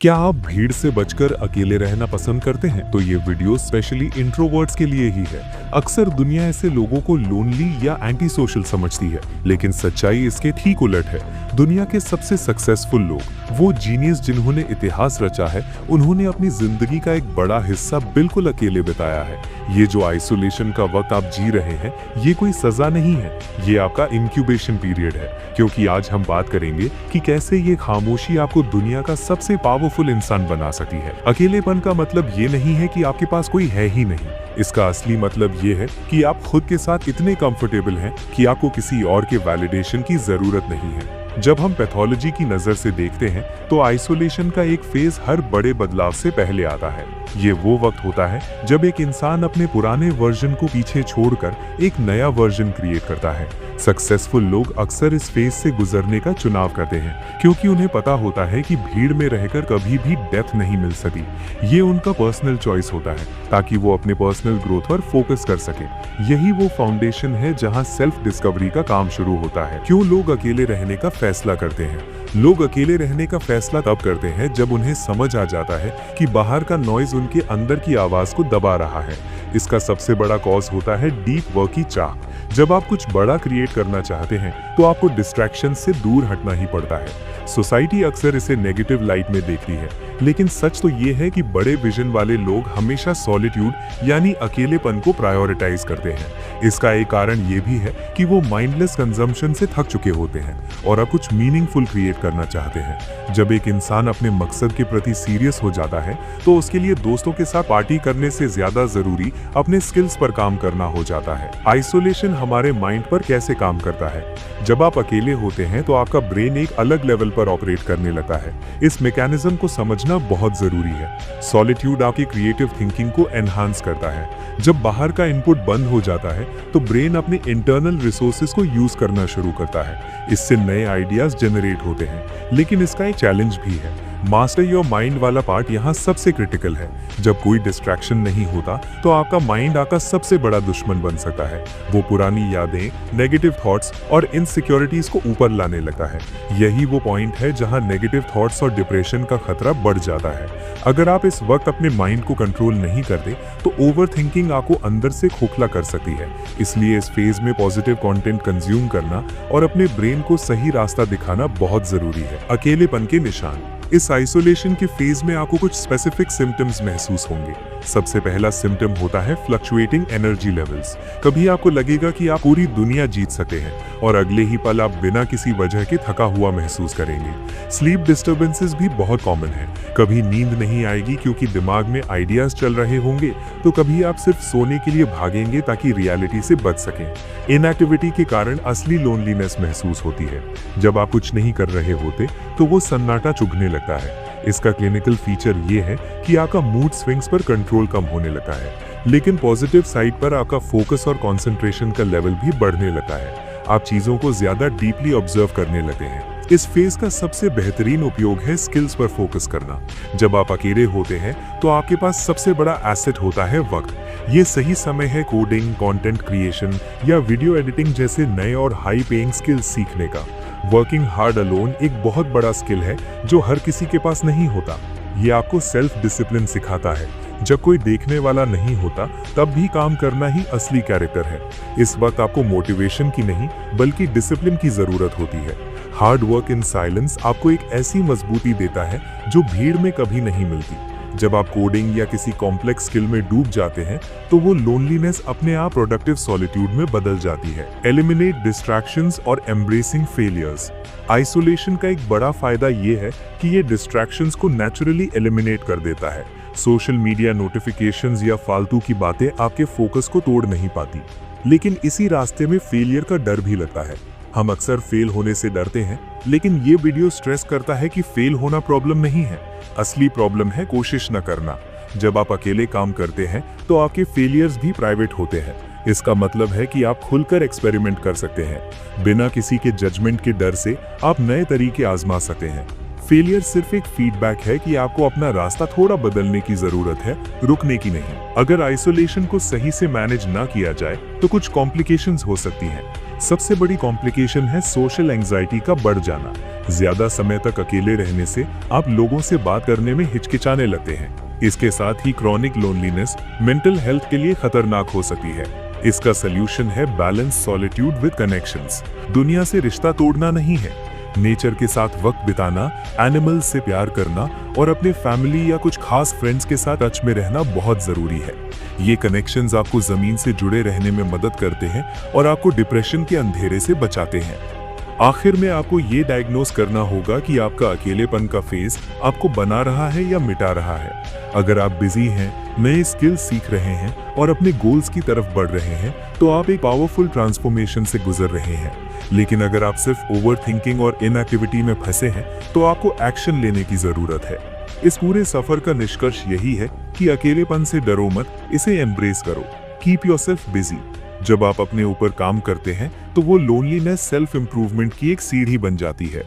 क्या आप भीड़ से बचकर अकेले रहना पसंद करते हैं? तो ये वीडियो स्पेशली इंट्रोवर्ट्स के लिए ही है। अक्सर दुनिया ऐसे लोगों को लोनली या एंटी सोशल समझती है, लेकिन सच्चाई इसके ठीक उलट है। दुनिया के सबसे सक्सेसफुल लोग, वो जीनियस जिन्होंने इतिहास रचा है, उन्होंने अपनी जिंदगी का एक बड़ा हिस्सा बिल्कुल अकेले बिताया है। ये जो आइसोलेशन का वक्त आप जी रहे हैं, ये कोई सजा नहीं है, ये आपका इंक्यूबेशन पीरियड है। क्योंकि आज हम बात करेंगे कि कैसे ये खामोशी आपको दुनिया का सबसे पावरफुल इंसान बना सकती है। अकेलेपन का मतलब ये नहीं है कि आपके पास कोई है ही नहीं। इसका असली मतलब ये है कि आप खुद के साथ इतने कंफर्टेबल हैं कि आपको किसी और के वैलिडेशन की जरूरत नहीं है। जब हम पैथोलॉजी की नजर से देखते हैं तो आइसोलेशन का एक फेज हर बड़े बदलाव से पहले आता है। ये वो वक्त होता है जब एक इंसान अपने पुराने वर्जन को पीछे छोड़कर एक नया वर्जन क्रिएट करता है। सक्सेसफुल लोग अक्सर इस फेज से गुजरने का चुनाव करते हैं, क्योंकि उन्हें पता होता है कि भीड़ में रहकर कभी भी डेप्थ नहीं मिल सकती। ये उनका पर्सनल चॉइस होता है ताकि वो अपने पर्सनल ग्रोथ पर फोकस कर सके। यही वो फाउंडेशन है जहां सेल्फ डिस्कवरी का काम शुरू होता है। क्यों लोग अकेले रहने का फैसला करते हैं? लोग अकेले रहने का फैसला तब करते हैं जब उन्हें समझ आ जाता है कि बाहर का नॉइज उनके अंदर की आवाज को दबा रहा है। इसका सबसे बड़ा कॉज होता है डीप वर्क की चाह। जब आप कुछ बड़ा क्रिएट करना चाहते हैं तो आपको डिस्ट्रैक्शन से दूर हटना ही पड़ता है। सोसाइटी अक्सर इसे नेगेटिव लाइट में देखती है, लेकिन सच तो ये है कि बड़े विजन वाले लोग हमेशा सॉलिट्यूड यानी अकेलेपन को प्रायोरिटाइज करते हैं। इसका एक कारण ये भी है कि वो माइंडलेस कंजम्पशन से थक चुके होते हैं और अब कुछ मीनिंगफुल क्रिएट करना चाहते हैं। जब एक इंसान अपने मकसद के प्रति सीरियस हो जाता है तो उसके लिए दोस्तों के साथ पार्टी करने से ज्यादा जरूरी अपने स्किल्स पर काम करना हो जाता है। आइसोलेशन हमारे माइंड पर कैसे काम करता है? जब आप अकेले होते हैं तो आपका ब्रेन एक अलग लेवल पर ऑपरेट करने लगता है। इस मैकेनिज्म को समझना बहुत जरूरी है। सॉलिट्यूड आपकी क्रिएटिव थिंकिंग को एनहांस करता है। जब बाहर का इनपुट बंद हो जाता है तो ब्रेन अपने इंटरनल रिसोर्सेज को यूज करना शुरू करता है। इससे नए आइडियाज जनरेट होते हैं, लेकिन इसका एक चैलेंज भी है। मास्टर योर माइंड वाला पार्ट यहाँ सबसे क्रिटिकल है। जब कोई डिस्ट्रैक्शन नहीं होता तो आपका माइंड आपका सबसे बड़ा दुश्मन बन सकता है। वो पुरानी यादें, नेगेटिव थॉट्स और इनसिक्योरिटीज को ऊपर लाने लगता है। यही वो पॉइंट है जहाँ नेगेटिव थॉट्स और डिप्रेशन का खतरा बढ़ जाता है। अगर आप इस वक्त अपने माइंड को कंट्रोल नहीं करते तो ओवर थिंकिंग आपको अंदर से खोखला कर सकती है। इसलिए इस फेज में पॉजिटिव कंटेंट कंज्यूम करना और अपने ब्रेन को सही रास्ता दिखाना बहुत जरूरी है। अकेलेपन के निशान। इस आइसोलेशन के फेज में आपको कुछ स्पेसिफिक सिम्टम्स महसूस होंगे। सबसे पहला सिम्टम होता है फ्लक्चुएटिंग एनर्जी लेवल्स। कभी आपको लगेगा कि आप पूरी दुनिया जीत सके हैं और अगले ही पल आप बिना किसी वजह के थका हुआ महसूस करेंगे। स्लीप डिस्टर्बेंसेस भी बहुत कॉमन है। कभी नींद नहीं आएगी क्योंकि दिमाग में आइडियाज चल रहे होंगे, तो कभी आप सिर्फ सोने के लिए भागेंगे ताकि रियलिटी से बच सकें। इनएक्टिविटी के कारण असली लोनलीनेस महसूस होती है। जब आप कुछ नहीं कर रहे होते तो वो सन्नाटा चुभने लगता है। इसका क्लिनिकल फीचर ये है कि आपका मूड स्विंग्स पर कंट्रोल कम होने लगता है, लेकिन पॉजिटिव साइड पर आपका फोकस और कंसंट्रेशन का लेवल भी बढ़ने लगता है। आप चीजों को ज्यादा डीपली ऑब्जर्व करने लगते हैं। इस फेज का सबसे बेहतरीन उपयोग है स्किल्स पर फोकस करना। जब आप अकेले होते हैं तो आपके पास सबसे बड़ा एसेट होता है वक्त। ये सही समय है कोडिंग, कंटेंट क्रिएशन या वीडियो एडिटिंग जैसे नए और हाई पेइंग स्किल्स सीखने का। वर्किंग हार्ड अलोन एक बहुत बड़ा स्किल है जो हर किसी के पास नहीं होता। ये आपको सेल्फ डिसिप्लिन सिखाता है। जब कोई देखने वाला नहीं होता तब भी काम करना ही असली कैरेक्टर है। इस वक्त आपको मोटिवेशन की नहीं बल्कि डिसिप्लिन की जरूरत होती है। हार्ड वर्क इन साइलेंस आपको एक ऐसी मजबूती देता है जो भीड़ में कभी नहीं मिलती। जब आप कोडिंग या किसी कॉम्प्लेक्स स्किल में डूब जाते हैं तो वो लोनलीनेस अपने आप प्रोडक्टिव सॉलिट्यूड में बदल जाती है। एलिमिनेट डिस्ट्रैक्शंस और एम्ब्रेसिंग फेलियर्स। आइसोलेशन का एक बड़ा फायदा ये है कि ये डिस्ट्रैक्शंस को नेचुरली एलिमिनेट कर देता है। सोशल मीडिया नोटिफिकेशंस या फालतू की बातें आपके फोकस को तोड़ नहीं पाती, लेकिन इसी रास्ते में फेलियर का डर भी लगता है। हम अक्सर फेल होने से डरते हैं, लेकिन ये वीडियो स्ट्रेस करता है कि फेल होना प्रॉब्लम नहीं है, असली प्रॉब्लम है कोशिश न करना। जब आप अकेले काम करते हैं तो आपके फेलियर्स भी प्राइवेट होते हैं। इसका मतलब है कि आप खुलकर एक्सपेरिमेंट कर सकते हैं। बिना किसी के जजमेंट के डर से आप नए तरीके आजमा सकते हैं। फेलियर सिर्फ एक फीडबैक है कि आपको अपना रास्ता थोड़ा बदलने की जरूरत है, रुकने की नहीं। अगर आइसोलेशन को सही से मैनेज ना किया जाए तो कुछ कॉम्प्लिकेशंस हो सकती हैं। सबसे बड़ी कॉम्प्लिकेशन है सोशल एंजाइटी का बढ़ जाना। ज्यादा समय तक अकेले रहने से आप लोगों से बात करने में हिचकिचाने लगते हैं। इसके साथ ही क्रॉनिक लोनलीनेस मेंटल हेल्थ के लिए खतरनाक हो सकती है। इसका सलूशन है बैलेंस सॉलिट्यूड विद कनेक्शंस। दुनिया से रिश्ता तोड़ना नहीं है, नेचर के साथ वक्त बिताना, एनिमल्स से प्यार करना और अपने फैमिली या कुछ खास फ्रेंड्स के साथ टच में रहना बहुत जरूरी है। ये कनेक्शंस आपको जमीन से जुड़े रहने में मदद करते हैं और आपको डिप्रेशन के अंधेरे से बचाते हैं। आखिर में आपको ये डायग्नोस करना होगा कि आपका अकेलेपन का फेज आपको बना रहा है या मिटा रहा है। अगर आप बिजी हैं, नए स्किल्स सीख रहे हैं और अपने गोल्स की तरफ बढ़ रहे हैं, तो आप एक पावरफुल ट्रांसफॉर्मेशन से गुजर रहे हैं। लेकिन अगर आप सिर्फ ओवरथिंकिंग और इनएक्टिविटी में फंसे हैं, तो आपको एक्शन लेने की जरूरत है। इस पूरे सफर का निष्कर्ष यही है कि अकेलेपन से डरो मत, इसे एम्ब्रेस करो। Keep yourself busy. जब आप अपने ऊपर काम करते हैं, तो वो लोनलीनेस सेल्फ इंप्रूवमेंट की एक सीढ़ी बन जाती है।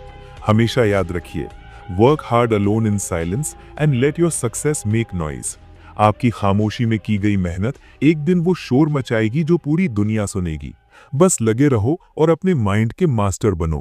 हमेशा याद रखिए, work hard alone in silence and let your success make noise. आपकी खामोशी में की गई मेहनत एक दिन वो शोर मचाएगी जो पूरी दुनिया सुनेगी। बस लगे रहो और अपने माइंड के मास्टर बनो।